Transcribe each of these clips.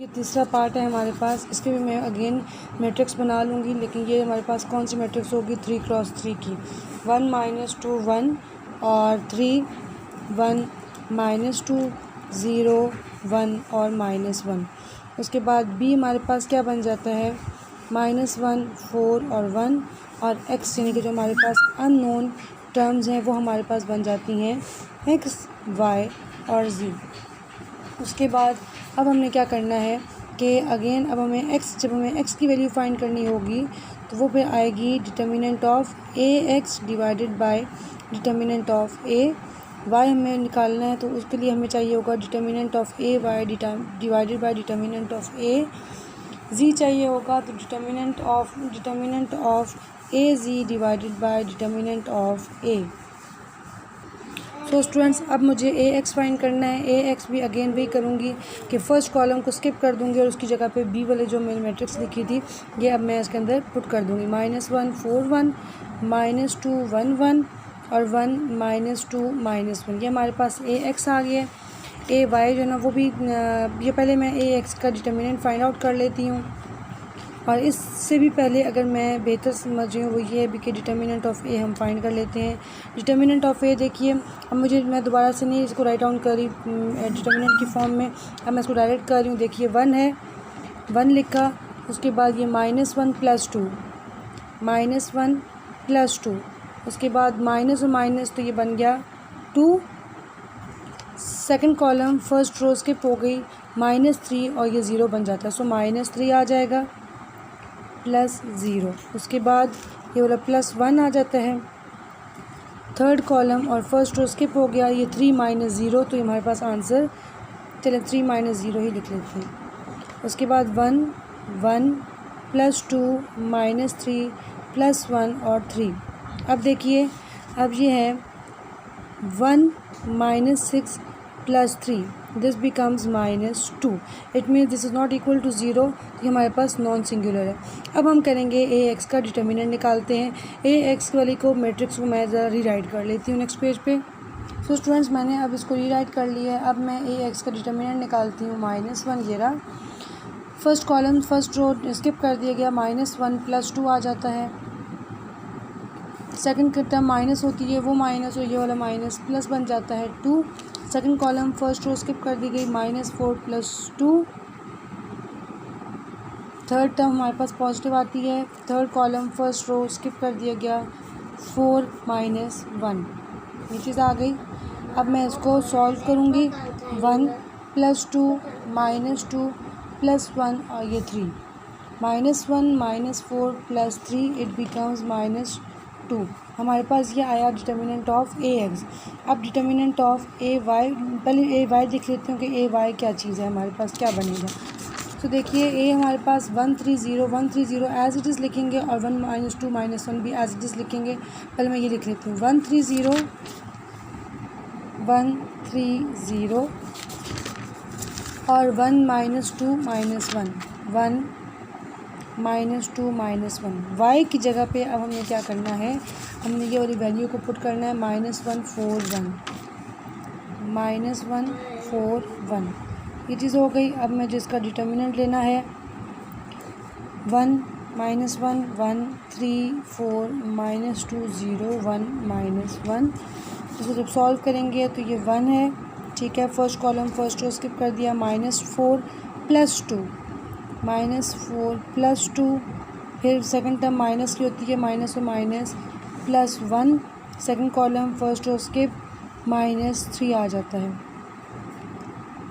ये तीसरा पार्ट है हमारे पास। इसके भी मैं अगेन मैट्रिक्स बना लूँगी, लेकिन ये हमारे पास कौन सी मैट्रिक्स होगी, 3×3 की। 1 -2 1 और 3 1 -2 0 1 और -1। उसके बाद बी हमारे पास क्या बन जाता है, -1 4 और 1 और एक्स यानी कि जो हमारे पास अननोन टर्म्स हैं वो हमारे पास बन जाती हैं एक्स वाई और ज़ी। उसके बाद अब हमने क्या करना है कि अगेन अब हमें जब हमें एक्स की वैल्यू फाइंड करनी होगी तो वो फिर आएगी determinant of A x divided by determinant of A Y हमें निकालना है। तो उसके लिए हमें चाहिए होगा determinant of A Y divided by determinant of A Z चाहिए होगा। तो determinant of A ji divided by determinant of A. So students अब मुझे ए एक्स फाइंड करना है। ए एक्स भी अगेन वही करूँगी कि फ़र्स्ट कॉलम को स्किप कर दूँगी और उसकी जगह पे बी वाले जो मैंने मैट्रिक्स लिखी थी ये अब मैं इसके अंदर पुट कर दूँगी। -1 4 1 -2 1 1 और 1 -2 -1। ये हमारे पास ए एक्स आ गया। ए वाई जो है ना वो भी ये पहले मैं ए एक्स का डिटर्मिनेंट फाइंड आउट कर लेती हूँ। और इससे भी पहले अगर मैं बेहतर समझ रही हूँ वो ये है कि डिटर्मिनेंट ऑफ ए हम फाइंड कर लेते हैं। डिटर्मिनेंट ऑफ ए देखिए, अब मैं दोबारा से नहीं इसको राइट डाउन कर रही डिटर्मिनेंट की फॉर्म में, अब मैं इसको डायरेक्ट कर रही हूँ। देखिए 1 है, 1 लिखा, उसके बाद ये -1 + 2 -1 + 2, उसके बाद माइनस और माइनस तो ये बन गया 2। Second column first row skip हो गई, -3 और ये 0 बन जाता है। सो -3 आ जाएगा +0। उसके बाद ये वाला +1 आ जाता है। थर्ड कॉलम और फर्स्ट रो स्किप हो गया, ये 3 - 0 तो ये हमारे पास आंसर, चलिए 3 - 0 ही लिख लेते हैं। उसके बाद 1 1 +2 -3 +1 और 3। अब देखिए अब ये है 1 -6 + 3, this becomes -2। It means this is not equal to 0। ये हमारे पास नॉन सिंगुलर है। अब हम करेंगे ए एक्स का डिटर्मिनेंट निकालते हैं। ए एक्स वाली को मैट्रिक्स को मैं ज़रा रीराइट कर लेती हूँ नेक्स्ट पेज पे। सो स्टूडेंट्स मैंने अब इसको रीराइट कर लिया है। अब मैं ए एक्स का डिटर्मिनेंट निकालती हूँ। -1 ये रहा, first column first row skip कर दिया गया, -1 + 2 आ जाता है। सेकंड की टर्म माइनस होती है, वो माइनस और ये वाला माइनस प्लस बन जाता है 2। Second column first row skip कर दी गई, -4 + 2। थर्ड टर्म हमारे पास पॉजिटिव आती है। Third column first row skip कर दिया गया, 4 - 1, ये चीज़ आ गई। अब मैं इसको सॉल्व करूँगी। 1 + 2 -2 +1 और ये 3, -1 -4 + 3 इट बिकम्स -2। हमारे पास ये आया डिटर्मिनेंट ऑफ ए एक्स। अब डिटर्मिनेंट ऑफ ए वाई, पहले ए वाई देख लेते हैं कि ए वाई क्या चीज़ है, हमारे पास क्या बनेगा। तो देखिए ए हमारे पास 130 एज इट इज़ लिखेंगे और 1 -2 -1 भी एज इट इज़ लिखेंगे। पहले मैं ये लिख लेती हूँ 130 और 1 -2 -1 1 -2 -1। वाई की जगह पे अब हमें क्या करना है, हमने ये वाली वैल्यू को पुट करना है, -141 -141, ये चीज़ हो गई। अब मैं जिसका डिटर्मिनेंट लेना है 1 -1 1 3 4 -2 0 1 -1, इसको जब सॉल्व करेंगे तो ये 1 है, ठीक है। First column first row skip कर दिया, -4 + 2 -4 + 2, फिर सेकंड टर्म माइनस की होती है, माइनस और minus +1। Second column first row skip, -3 आ जाता है,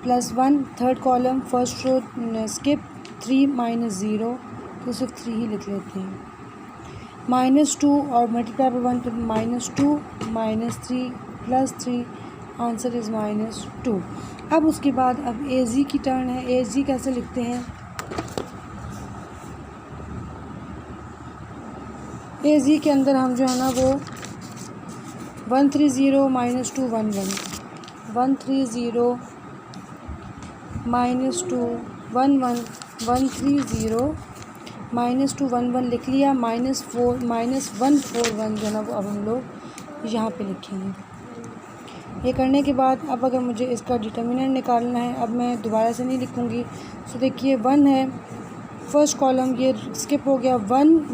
+1। Third column first row skip, 3 - 0 तो सिर्फ 3 ही लिख लेते हैं। -2 और मल्टीप्लाई बाय 1 तो -2 -3 +3, आंसर इज़ -2। अब उसके बाद अब ए जी की टर्न है। ए जी कैसे लिखते हैं, ए जी के अंदर हम जो है ना वो 130 -2 11 130 -2 11 130 -2 11 लिख लिया, -141 जो है ना वो अब हम लोग यहाँ पे लिखेंगे। ये करने के बाद अब अगर मुझे इसका डिटर्मिनेंट निकालना है, अब मैं दोबारा से नहीं लिखूँगी। सो देखिए 1 है, फर्स्ट कॉलम ये स्किप हो गया, 1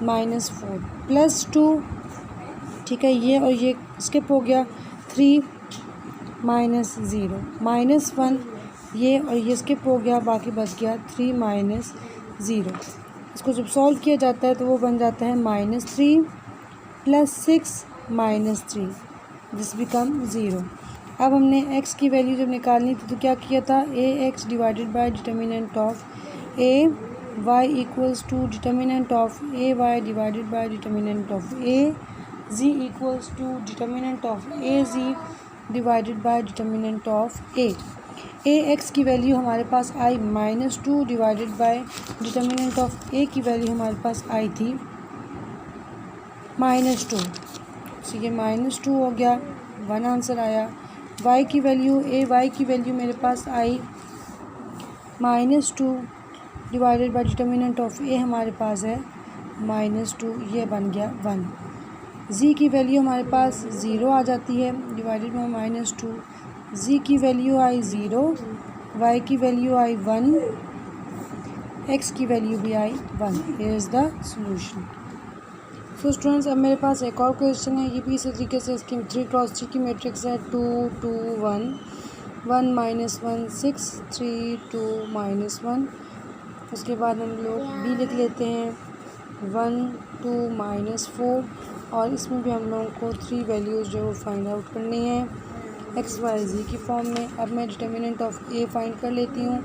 माइनस 4 प्लस 2, ठीक है, ये और ये स्किप हो गया, 3 माइनस 0 माइनस 1, ये और ये स्किप हो गया, बाकी बच गया 3 माइनस 0। इसको जब सॉल्व किया जाता है तो वो बन जाता है -3 प्लस 6 माइनस 3, दिस बिकम 0। अब हमने x की वैल्यू जब निकालनी थी तो क्या किया था, ax divided by determinant of a y equals to determinant of a y divided by determinant of a z equals to determinant of a z divided by determinant of a। ax की value हमारे पास आई -2 divided by determinant of a की value हमारे पास आई थी -2, तो ये -2 हो गया, 1 आंसर आया। y की वैल्यू y की वैल्यू मेरे पास आई -2 divided by determinant of a हमारे पास है -2, ये बन गया 1। z की वैल्यू हमारे पास 0 आ जाती है, डिवाइडेड बाय -2, z की वैल्यू आई 0, y की वैल्यू आई 1, x की वैल्यू भी आई 1। Here is the solution. So students, अब मेरे पास एक और क्वेश्चन है, ये भी इसी तरीके से इसकी 3x3 की मैट्रिक्स है, 2 2 1 1 -1 6 3 2 -1। उसके बाद हम लोग b लिख लेते हैं 1 2 -4, और इसमें भी हम लोगों को 3 वैल्यूज़ जो है वो फाइंड आउट करनी है x y z की फॉर्म में। अब मैं डिटर्मिनेंट ऑफ a फाइंड कर लेती हूँ,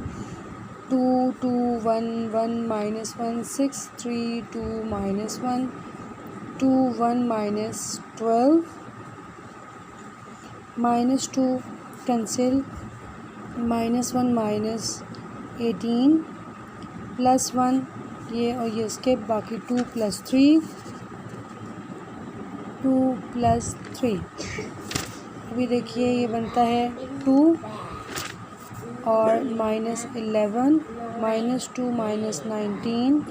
2 2 1 1 -1 6 3 2 -1 2 1 -12 -2 कैंसिल, -1 -18 +1, ये और ये स्किप, बाकी 2 + 3 2 + 3। अभी देखिए ये बनता है 2 और -11 -2 -19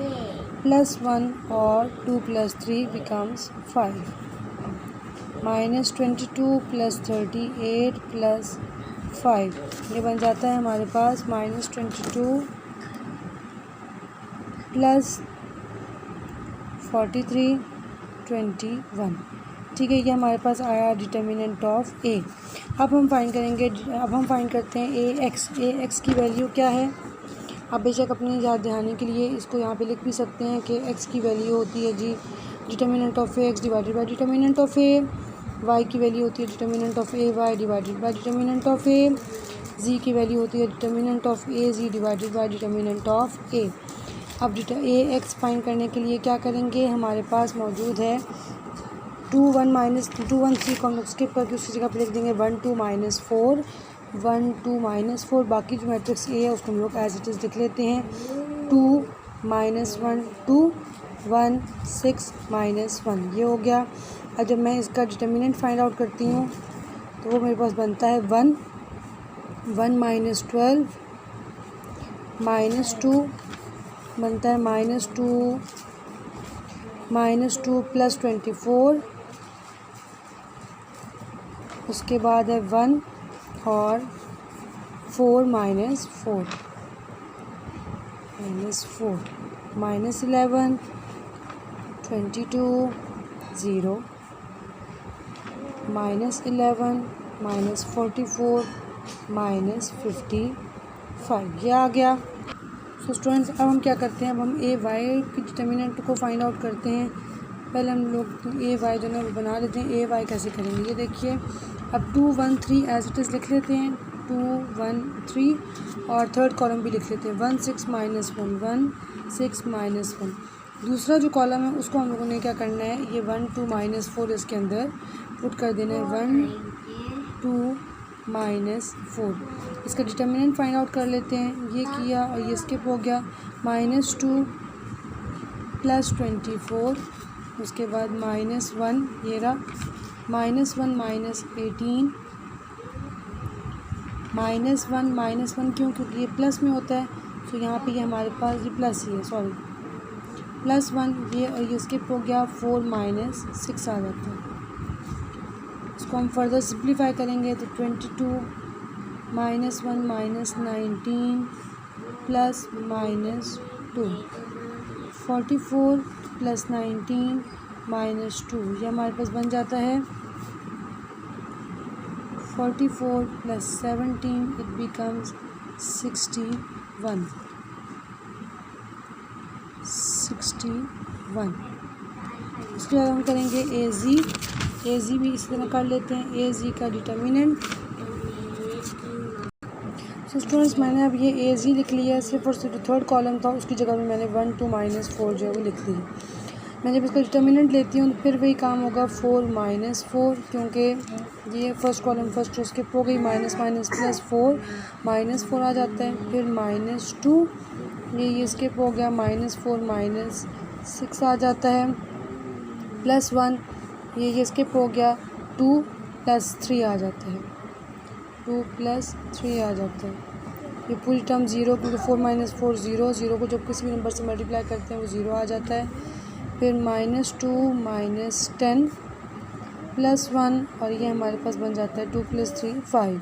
+1 और 2 + 3 becomes 5, -22 + 38 + 5, ये बन जाता है हमारे पास -22 + 43 21। ठीक है, ये हमारे पास आया डिटर्मिनेंट ऑफ a। अब हम फाइंड करते हैं ax की वैल्यू क्या है। आप बेशक अपनी याद दहानी के लिए इसको यहाँ पे लिख भी सकते हैं कि x की वैल्यू होती है जी determinant of x divided by determinant of a, y की वैल्यू होती है determinant of a y divided by determinant of a, z की वैल्यू होती है determinant of a z divided by determinant of a। अब ax फाइंड करने के लिए क्या करेंगे, हमारे पास मौजूद है 2 1 3 को हम लोग स्किप करके उसकी जगह पर लिख देंगे 1 2 -4 1 2 -4। बाकी जो मैट्रिक्स ए है उसको हम लोग एज इट इज़ लिख लेते हैं, 2 -1 2 1 6 -1, ये हो गया। अब जब मैं इसका डिटर्मिनेंट फाइंड आउट करती हूँ तो वो मेरे पास बनता है 1 1 -12 -2 बनता है -2 + 24, उसके बाद है 1 और 4 -4 -11 22 0 -11 -44 -55, ये आ गया। सो स्टूडेंट्स, अब हम क्या करते हैं, अब हम ए वाई की डिटर्मिनेंट को फाइंड आउट करते हैं। पहले हम लोग ए वाई जो है वो बना लेते हैं। ए वाई कैसे करेंगे, ये देखिए, अब 2 1 3 एज इट इज़ लिख लेते हैं, 2 1 3, और थर्ड कॉलम भी लिख लेते हैं 1 6 -1 1 6 -1। दूसरा जो कॉलम है उसको हम लोगों ने क्या करना है, ये 1 2 -4 इसके अंदर पुट कर देना है, 1 2 -4। इसका डिटर्मिनेंट फाइंड आउट कर लेते हैं, ये किया और ये स्किप हो गया, -2 + 24, उसके बाद -1, ये रहा, -1 -18 -1 क्यों, क्योंकि ये प्लस में होता है, तो यहाँ पे ये हमारे पास ये प्लस ही है, सॉरी +1, ये और ये स्किप हो गया, 4 -6 आ जाता है। इसको हम फर्दर सिंप्लीफाई करेंगे तो 22 minus 1 minus 19 plus minus 2, 44 plus 19 minus 2, ये हमारे पास बन जाता है 44 प्लस 17, इट बिकम्स 61। उसके बाद हम करेंगे ए जी भी इसी तरह कर लेते हैं। ए जी का डिटर्मिनेंट, सो स्टूडेंट्स मैंने अब ये ए जी लिख लिया है, सिर्फ और सिर्फ थर्ड कॉलम था उसकी जगह में मैंने 1 2 माइनस 4 जो है वो लिख ली। मैं जब इसका डिटर्मिनेंट लेती हूँ तो फिर वही काम होगा 4 माइनस 4, क्योंकि ये first column first row skip हो गई, माइनस माइनस प्लस 4 माइनस 4 आ जाता है, फिर माइनस 2 ये स्किप हो गया, माइनस 4 माइनस 6 आ जाता है, प्लस 1 ये स्किप हो गया, 2 प्लस 3 आ जाता है, 2 प्लस 3 आ जाता है, ये पूरी टर्म 0 क्योंकि 4 माइनस 4 0 को जब किसी भी नंबर से मल्टीप्लाई करते हैं वो 0 आ जाता है, फिर माइनस 2 माइनस 10 प्लस 1 और ये हमारे पास बन जाता है 2 plus 3 5,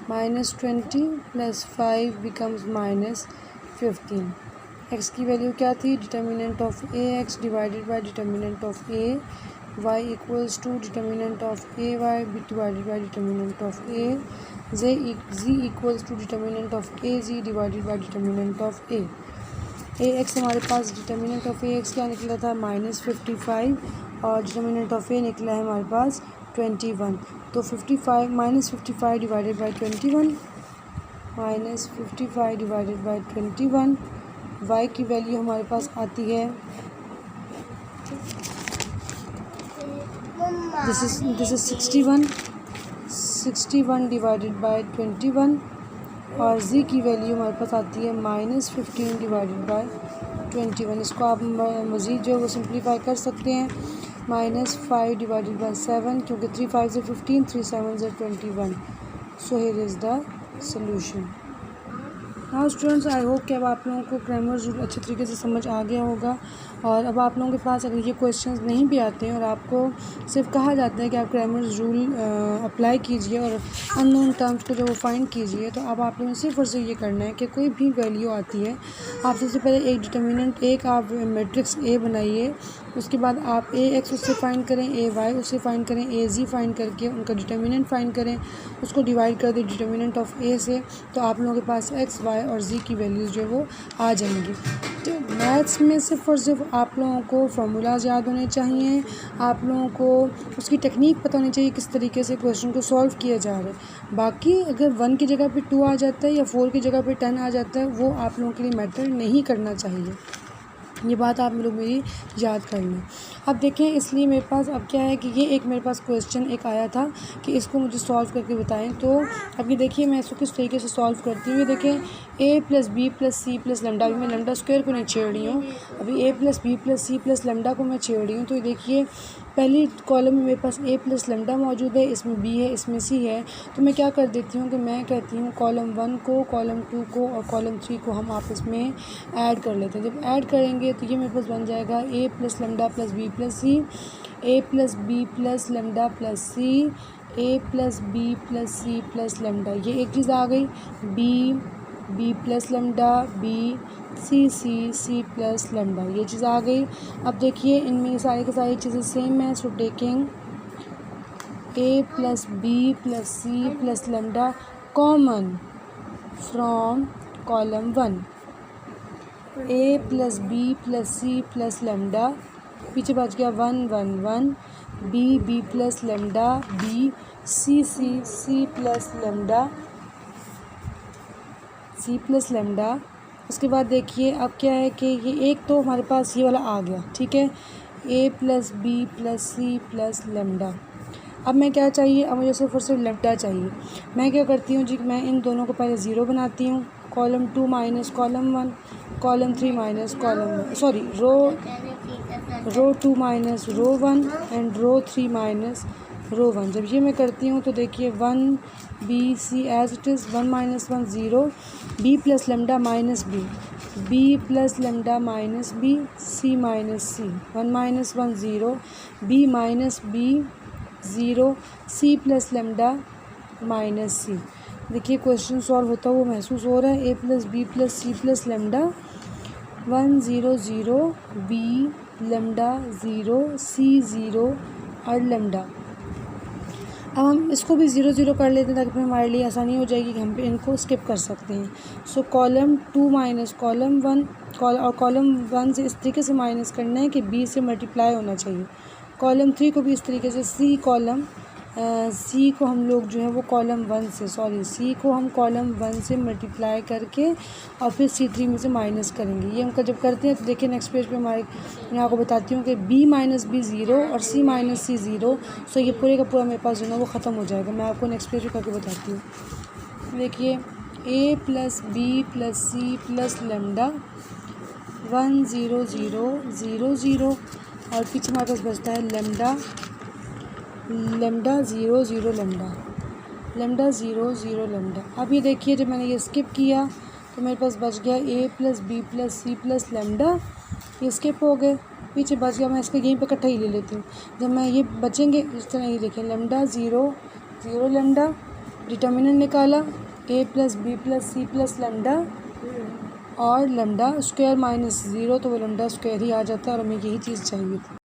minus 20 plus 5 becomes minus 15। X की वैल्यू क्या थी, determinant of A x divided by determinant of A y equals to determinant of A Y divided by determinant of A z equals to determinant of A ji divided by determinant of A x हमारे पास determinant of A x क्या निकला था minus 55 और determinant of ए निकला है हमारे पास 21, तो 55 minus 55 divided by 21 minus 55 divided by 21, y की वैल्यू हमारे पास आती है दिस इज 61 डिवाइडेड बाई 21 और z की वैल्यू हमारे पास आती है माइनस 15 डिवाइडेड बाय 21। इसको आप मज़ीद जो है वो सिंप्लीफाई कर सकते हैं, माइनस 5 डिवाइडेड बाय 7 क्योंकि 3 5 से 15 3 7 से 21, so here is the solution. हाँ स्टूडेंट्स, आई होप कि अब आप लोगों को ग्रामर रूल अच्छे तरीके से समझ आ गया होगा और अब आप लोगों के पास अगर ये क्वेश्चंस नहीं भी आते हैं और आपको सिर्फ कहा जाता है कि आप ग्रामर रूल अप्लाई कीजिए और अननोन टर्म्स को जो वो फाइंड कीजिए, तो अब आप लोगों ने सिर्फ और सिर्फ ये करना है कि कोई भी वैल्यू आती है आप सबसे पहले एक डिटर्मिनेंट एक आप मैट्रिक्स ए बनाइए, उसके बाद आप ए एक्स उससे फाइंड करें, ए वाई उससे फाइंड करें, ए जी फाइंड करके उनका डिटर्मिनेंट फाइंड करें, उसको डिवाइड कर दें डिटर्मिनेंट ऑफ ए से, तो आप लोगों के पास एक्स वाई और जी की वैल्यूज़ जो है वो आ जाएंगी। तो मैथ्स में सिर्फ और सिर्फ आप लोगों को फार्मूलाज याद होने चाहिए, आप लोगों को उसकी टेक्निक पता होनी चाहिए किस तरीके से क्वेश्चन को सॉल्व किया जा रहा है। बाकी अगर 1 की जगह पे 2 आ जाता है या 4 की जगह पे 10 आ जाता है वो आप लोगों के लिए मैटर नहीं करना चाहिए, ये बात आप लोग मेरी याद कर लें। अब देखें, इसलिए मेरे पास अब क्या है कि ये एक मेरे पास क्वेश्चन एक आया था कि इसको मुझे सॉल्व करके बताएं, तो अब ये देखिए मैं इसको किस तरीके से सॉल्व करती हूँ। ये देखें a plus B plus C plus lambda, अभी मैं लेमडा स्क्वायर को नहीं छेड़ रही हूँ, अभी a plus B plus C plus lambda को मैं छेड़ रही हूँ। तो ये देखिए पहली कॉलम में मेरे पास a प्लस लेमडा मौजूद है, इसमें b है, इसमें c है, तो मैं क्या कर देती हूँ कि मैं कहती हूँ कॉलम 1 को, कॉलम 2 को और कॉलम 3 को हम आपस में ऐड कर लेते हैं। जब ऐड करेंगे तो ये मेरे पास बन जाएगा a plus lambda plus B plus c, a plus B plus lambda plus c, a plus B plus C plus lambda, ये एक चीज़ आ गई, b plus lambda, b c plus lambda, ये चीज़ आ गई। अब देखिए इनमें सारी की सारी चीज़ें सेम है, so taking a plus B plus C plus lambda common from column 1, a plus B plus C plus lambda, पीछे बच गया 1 1 1, b plus lambda, b c plus lambda, c plus lambda. उसके बाद देखिए अब क्या है कि ये एक तो हमारे पास ये वाला आ गया, ठीक है, a plus B plus C plus lambda. अब मैं क्या चाहिए, अब मुझे सिर्फ और सिर्फ लेमडा चाहिए। मैं क्या करती हूँ जी, मैं इन दोनों को पहले ज़ीरो बनाती हूँ, column 2 minus column 1, column 3 minus column 1, sorry row 2 minus row 1 and row 3 minus row 1। जब ये मैं करती हूँ तो देखिए 1 B C as it is, 1 minus 1 zero, B plus lambda minus B plus lambda minus B, C minus C, 1 minus 1 zero, B minus B, zero, C plus lambda minus C. देखिए question solve होता हुआ महसूस हो रहा है। A plus B plus C plus lambda 1 0 0, B lambda 0, C 0 और lambda. अब हम इसको भी 0 0 कर लेते हैं ताकि फिर हमारे लिए आसानी हो जाएगी कि हम इनको स्किप कर सकते हैं। सो कॉलम 2 माइनस कॉलम 1 और कॉलम 1 से इस तरीके से माइनस करना है कि बी से मल्टीप्लाई होना चाहिए। कॉलम 3 को भी इस तरीके से सी को हम लोग जो है वो सी को हम कॉलम 1 से मल्टीप्लाई करके और फिर C3 में से माइनस करेंगे। ये हम जब करते हैं तो देखिए नेक्स्ट पेज पे हमारे, मैं आपको बताती हूँ कि b माइनस बी 0 और c माइनस सी 0। सो ये पूरे का पूरा मेरे पास जो है वो ख़त्म हो जाएगा। मैं आपको नेक्स्ट पेज पे करके बताती हूँ। देखिए a plus B plus C plus lambda 1 0 0 0 0 और पीछे हमारे पास बचता है लेमडा 0 0 लेमडा 0 0 लेमडा। अब ये देखिए जब मैंने ये स्किप किया तो मेरे पास बच गया a plus B plus C plus lambda, ये स्किप हो गए, पीछे बच गया। मैं इसको यहीं पे इकट्ठा ही ले लेती हूँ। जब मैं ये बचेंगे इस तरह ही देखें, लेमडा 0 0 लेमडा, डिटर्मिनेंट निकाला a plus B plus C plus lambda और लेमडा स्क्वायर माइनस 0, तो वो लेमडा स्क्वायर ही आ जाता है और हमें यही चीज़ चाहिए थी।